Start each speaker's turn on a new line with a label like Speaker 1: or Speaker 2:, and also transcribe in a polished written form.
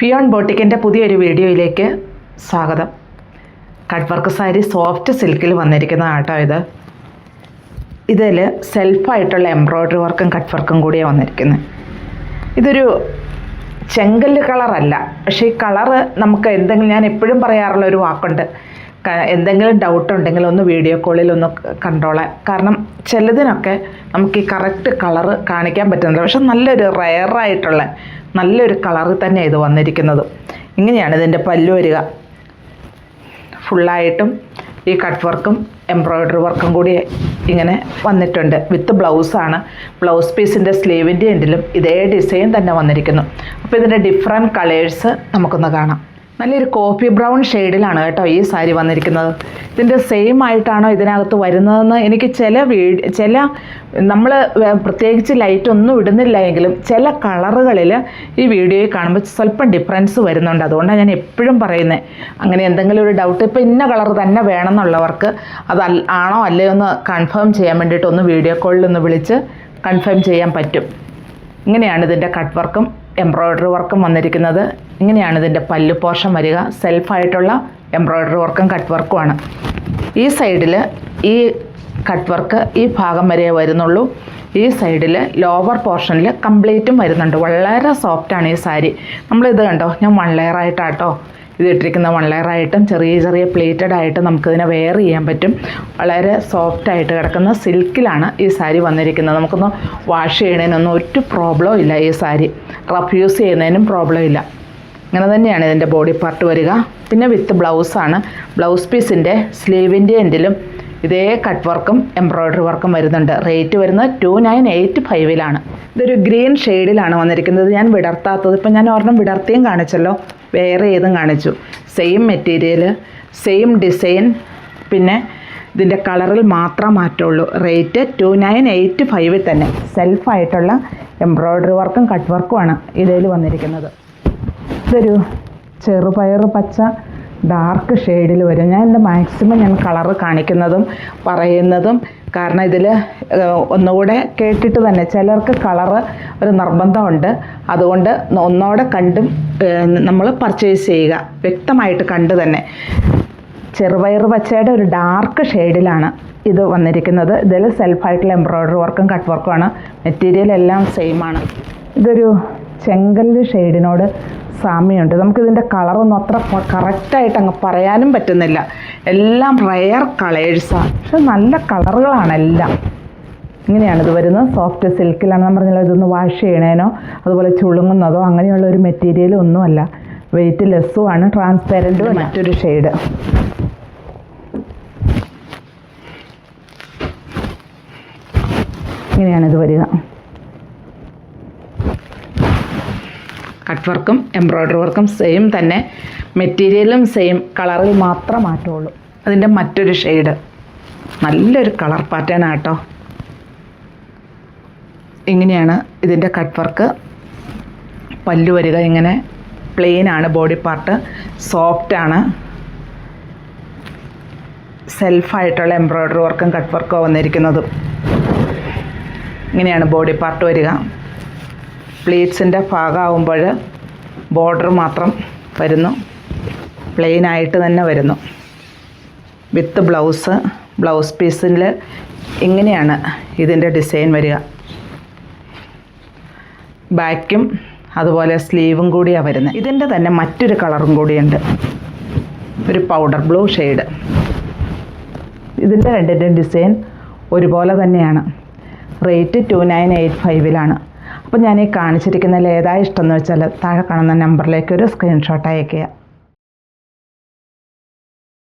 Speaker 1: ഫിയോൺ ബോട്ടിക്കിൻ്റെ പുതിയൊരു വീഡിയോയിലേക്ക് സ്വാഗതം. കട്ട് വർക്ക് സാരി സോഫ്റ്റ് സിൽക്കിൽ വന്നിരിക്കുന്നതാണ് കേട്ടോ. ഇതിൽ സെൽഫായിട്ടുള്ള എംബ്രോയ്ഡറി വർക്കും കട്ട് വർക്കും കൂടിയാണ് വന്നിരിക്കുന്നത്. ഇതൊരു ചെങ്കല്ല് കളറല്ല, പക്ഷേ ഈ കളറ് നമുക്ക് എന്തെങ്കിലും, ഞാൻ എപ്പോഴും പറയാറുള്ള ഒരു വാക്കുണ്ട്, എന്തെങ്കിലും ഡൗട്ട് ഉണ്ടെങ്കിൽ ഒന്ന് വീഡിയോ കോളിൽ ഒന്ന് കണ്ടോളാൻ. കാരണം ചിലതിനൊക്കെ നമുക്ക് ഈ കറക്റ്റ് കളറ് കാണിക്കാൻ പറ്റുന്നില്ല, പക്ഷെ നല്ലൊരു റെയറായിട്ടുള്ള നല്ലൊരു കളറ് തന്നെ ഇത് വന്നിരിക്കുന്നത്. ഇങ്ങനെയാണ് ഇതിൻ്റെ പല്ലു വരിക. ഫുള്ളായിട്ടും ഈ കട്ട് വർക്കും എംബ്രോയ്ഡറി വർക്കും കൂടി ഇങ്ങനെ വന്നിട്ടുണ്ട്. വിത്ത് ബ്ലൗസാണ്. ബ്ലൗസ് പീസിൻ്റെ സ്ലീവിൻ്റെ എൻഡിലും ഇതേ ഡിസൈൻ തന്നെ വന്നിരിക്കുന്നു. അപ്പോൾ ഇതിൻ്റെ ഡിഫറെൻറ്റ് കളേഴ്സ് നമുക്കൊന്ന് കാണാം. നല്ലൊരു കോഫി ബ്രൗൺ ഷെയ്ഡിലാണ് കേട്ടോ ഈ സാരി വന്നിരിക്കുന്നത്. ഇതിൻ്റെ സെയിം ആയിട്ടാണോ ഇതിനകത്ത് വരുന്നതെന്ന് എനിക്ക് ചില നമ്മൾ പ്രത്യേകിച്ച് ലൈറ്റ് ഒന്നും ഇടുന്നില്ല എങ്കിലും ചില കളറുകളിൽ ഈ വീഡിയോയിൽ കാണുമ്പോൾ സ്വല്പം ഡിഫറൻസ് വരുന്നുണ്ട്. അതുകൊണ്ടാണ് ഞാൻ എപ്പോഴും പറയുന്നത്, അങ്ങനെ എന്തെങ്കിലും ഒരു ഡൗട്ട്, ഇപ്പോൾ ഇന്ന കളർ തന്നെ വേണമെന്നുള്ളവർക്ക് അത് ആണോ അല്ലയോ എന്ന് കൺഫേം ചെയ്യാൻ വേണ്ടിയിട്ട് ഒന്ന് വീഡിയോ കോളിൽ ഒന്ന് വിളിച്ച് കൺഫേം ചെയ്യാൻ പറ്റും. ഇങ്ങനെയാണ് ഇതിൻ്റെ കട്ട് വർക്കും എംബ്രോയ്ഡറി വർക്കും വന്നിരിക്കുന്നത്. ഇങ്ങനെയാണ് ഇതിൻ്റെ പല്ലു പോർഷൻ വരിക. സെൽഫായിട്ടുള്ള എംബ്രോയ്ഡറി വർക്കും കട്ട് വർക്കുമാണ്. ഈ സൈഡിൽ ഈ കട്ട് വർക്ക് ഈ ഭാഗം വരെ വരുന്നുള്ളൂ. ഈ സൈഡിൽ ലോവർ പോർഷനിൽ കംപ്ലീറ്റും വരുന്നുണ്ട്. വളരെ സോഫ്റ്റാണ് ഈ സാരി. നമ്മളിത് കണ്ടോ, ഞാൻ 1 ലെയറായിട്ടാട്ടോ ഇത് ഇട്ടിരിക്കുന്ന. 1 ലെയറായിട്ടും ചെറിയ പ്ലേറ്റഡ് ആയിട്ട് നമുക്കിതിനെ വെയർ ചെയ്യാൻ പറ്റും. വളരെ സോഫ്റ്റായിട്ട് കിടക്കുന്ന സിൽക്കിലാണ് ഈ സാരി വന്നിരിക്കുന്നത്. നമുക്കൊന്ന് വാഷ് ചെയ്യണതിനൊന്നും ഒരു പ്രോബ്ലം ഇല്ല. ഈ സാരി റഫ് യൂസ് ചെയ്യുന്നതിനും പ്രോബ്ലം ഇല്ല. ഇങ്ങനെ തന്നെയാണ് ഇതിൻ്റെ ബോഡി പാർട്ട് വരിക. പിന്നെ വിത്ത് ബ്ലൗസാണ്. ബ്ലൗസ് പീസിൻ്റെ സ്ലീവിൻ്റെ എൻഡിലും ഇതേ കട്ട് വർക്കും എംബ്രോയ്ഡറി വർക്കും വരുന്നുണ്ട്. റേറ്റ് വരുന്നത് 2985 ഇതൊരു ഗ്രീൻ ഷെയ്ഡിലാണ് വന്നിരിക്കുന്നത്. ഞാൻ വിടർത്താത്തത്, ഇപ്പം ഞാൻ ഒരെണ്ണം വിടർത്തിയും കാണിച്ചല്ലോ, വേറെ ഏതും കാണിച്ചു. സെയിം മെറ്റീരിയൽ, സെയിം ഡിസൈൻ, പിന്നെ ഇതിൻ്റെ കളറിൽ മാത്രം മാറ്റമുള്ളൂ. റേറ്റ് 2985 തന്നെ. സെൽഫായിട്ടുള്ള എംബ്രോയ്ഡറി വർക്കും കട്ട് വർക്കുമാണ് ഇതിൽ വന്നിരിക്കുന്നത്. ഇതൊരു ചെറുപയർ പച്ച ഡാർക്ക് ഷെയ്ഡിൽ വരും. ഞാൻ എൻ്റെ മാക്സിമം ഞാൻ കളറ് കാണിക്കുന്നതും പറയുന്നതും കാരണം ഇതിൽ ഒന്നുകൂടെ കേട്ടിട്ട് തന്നെ ചിലർക്ക് കളറ് ഒരു നിർബന്ധമുണ്ട്. അതുകൊണ്ട് ഒന്നുകൂടെ കണ്ടും നമ്മൾ പർച്ചേസ് ചെയ്യുക, വ്യക്തമായിട്ട് കണ്ട് തന്നെ. ചെറുപയർ പച്ചയുടെ ഒരു ഡാർക്ക് ഷെയ്ഡിലാണ് ഇത് വന്നിരിക്കുന്നത്. ഇതിൽ സെൽഫായിട്ടുള്ള എംബ്രോയ്ഡറി വർക്കും കട്ട് വർക്കുമാണ്. മെറ്റീരിയൽ എല്ലാം സെയിമാണ്. ഇതൊരു ചെങ്കല്ല് ഷെയ്ഡിനോട് സാമ്യമുണ്ട്. നമുക്കിതിൻ്റെ കളറൊന്നും അത്ര കറക്റ്റായിട്ട് അങ്ങ് പറയാനും പറ്റുന്നില്ല. എല്ലാം റെയർ കളേഴ്സാണ്, പക്ഷെ നല്ല കളറുകളാണ് എല്ലാം. ഇങ്ങനെയാണ് ഇത് വരുന്നത്. സോഫ്റ്റ് സിൽക്കിലാണ്. ഞാൻ പറഞ്ഞല്ലോ, ഇതൊന്ന് വാഷ് ചെയ്യണേനോ അതുപോലെ ചുളുങ്ങുന്നതോ അങ്ങനെയുള്ള ഒരു മെറ്റീരിയലും ഒന്നുമല്ല. വെയിറ്റ് ലെസ്സുമാണ്. ട്രാൻസ്പെറൻറ്റും മറ്റൊരു ഷെയ്ഡ്. ഇങ്ങനെയാണിത് വരിക. കട്ട് വർക്കും എംബ്രോയ്ഡറി വർക്കും സെയിം തന്നെ. മെറ്റീരിയലും സെയിം, കളറിൽ മാത്രം മാറ്റമുള്ളൂ. അതിൻ്റെ മറ്റൊരു ഷെയ്ഡ്. നല്ലൊരു കളർ പാറ്റേൺ ആട്ടോ. ഇങ്ങനെയാണ് ഇതിൻ്റെ കട്ട് വർക്ക്. പല്ലു വരിക ഇങ്ങനെ പ്ലെയിനാണ്. ബോഡി പാർട്ട് സോഫ്റ്റാണ്. സെൽഫായിട്ടുള്ള എംബ്രോയ്ഡറി വർക്കും കട്ട് വർക്കും വന്നിരിക്കുന്നത്. ഇങ്ങനെയാണ് ബോഡി പാർട്ട് വരിക. പ്ലീറ്റ്സിൻ്റെ ഭാഗമാകുമ്പോൾ ബോർഡർ മാത്രം വരുന്നു. പ്ലെയിനായിട്ട് തന്നെ വരുന്നു. വിത്ത് ബ്ലൗസ് പീസിൽ ഇങ്ങനെയാണ് ഇതിൻ്റെ ഡിസൈൻ വരിക. ബാക്കും അതുപോലെ സ്ലീവും കൂടിയാണ് വരുന്നത്. ഇതിൻ്റെ തന്നെ മറ്റൊരു കളറും കൂടിയുണ്ട്, ഒരു പൗഡർ ബ്ലൂ ഷെയ്ഡ്. ഇതിൻ്റെ രണ്ടിൻ്റെ ഡിസൈൻ ഒരുപോലെ തന്നെയാണ്. റേറ്റ് 2985 അപ്പോൾ ഞാൻ ഈ കാണിച്ചിരിക്കുന്നതിൽ ഏതാ ഇഷ്ടമെന്ന് വെച്ചാൽ താഴെ കാണുന്ന നമ്പറിലേക്ക് ഒരു സ്ക്രീൻഷോട്ട് അയയ്ക്കുക.